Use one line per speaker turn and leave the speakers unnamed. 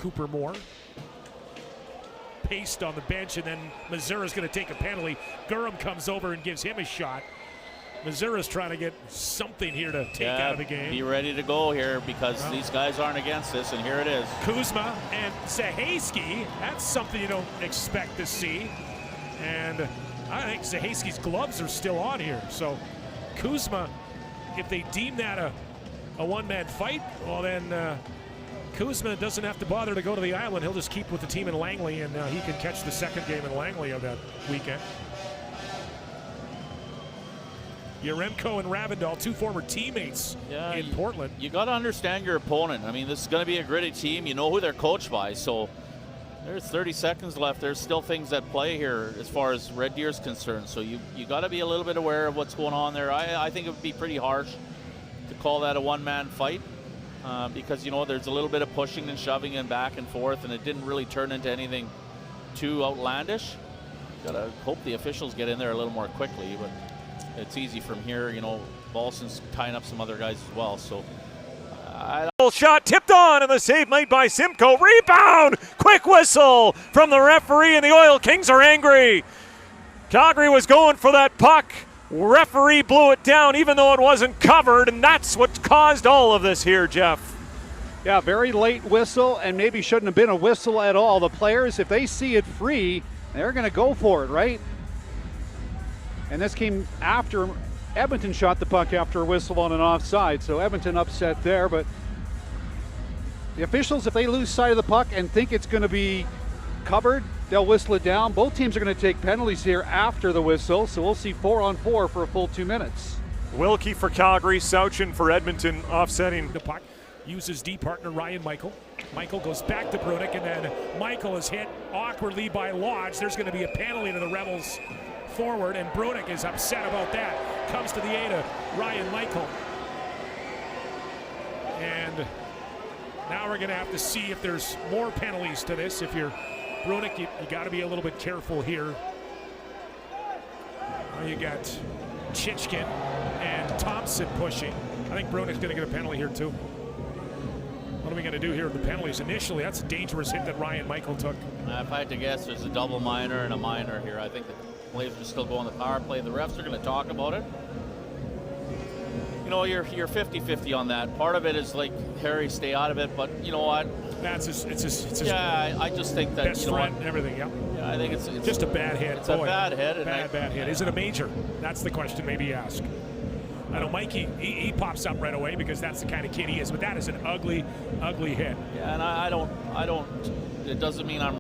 Cooper Moore. Paced on the bench, and then Missoura's going to take a penalty. Gurham comes over and gives him a shot. Missoura's trying to get something here to take out of the game.
Be ready to go here because these guys aren't against this, and here it is.
Kuzma and Zahayski, that's something you don't expect to see. And I think Zahayski's gloves are still on here. So Kuzma, if they deem that a one-man fight, well then Kuzma doesn't have to bother to go to the island. He'll just keep with the team in Langley, and he can catch the second game in Langley of that weekend. Yaremko and Ravindal, two former teammates in Portland.
You got to understand your opponent. I mean, this is going to be a gritty team. You know who they're coached by. So there's 30 seconds left. There's still things at play here as far as Red Deer's concerned. So you got to be a little bit aware of what's going on there. I think it would be pretty harsh to call that a one-man fight because, you know, there's a little bit of pushing and shoving and back and forth, and it didn't really turn into anything too outlandish. Got to hope the officials get in there a little more quickly, but it's easy from here. You know, Balson's tying up some other guys as well, so
shot tipped on, and the save made by Simcoe. Rebound! Quick whistle from the referee, and the Oil Kings are angry. Calgary was going for that puck. Referee blew it down even though it wasn't covered, and that's what caused all of this here, Jeff.
Yeah, very late whistle, and maybe shouldn't have been a whistle at all. The players, if they see it free, they're going to go for it, right? And this came after Edmonton shot the puck after a whistle on an offside, so Edmonton upset there. But the officials, if they lose sight of the puck and think it's going to be covered, they'll whistle it down. Both teams are going to take penalties here after the whistle, so we'll see 4-on-4 for a full 2 minutes.
Wilkie for Calgary, Sauchin for Edmonton, offsetting
the puck. Uses D partner Ryan Michael. Michael goes back to Brunick, and then Michael is hit awkwardly by Lodge. There's going to be a penalty to the Rebels forward, and Brunick is upset about that. Comes to the aid of Ryan Michael. And now we're going to have to see if there's more penalties to this. If you're Brunick, you got to be a little bit careful here. Now you got Chichkin and Thompson pushing. I think Brunick's going to get a penalty here too. What are we going to do here with the penalties? Initially, that's a dangerous hit that Ryan Michael took.
If I had to guess, there's a double minor and a minor here. I think the Blazers still go on the power play. The refs are going to talk about it. You know, you're 50-50 on that. Part of it is like, Harry, stay out of it, but you know what?
That's his
yeah, I just think that,
best
you know
friend
what?
and everything, yeah.
Yeah, I think it's
just a bad hit.
It's a bad hit.
Bad hit. Is it a major? That's the question maybe ask. I know Mikey, he pops up right away because that's the kind of kid he is, but that is an ugly, ugly hit.
Yeah, and I don't, it doesn't mean I'm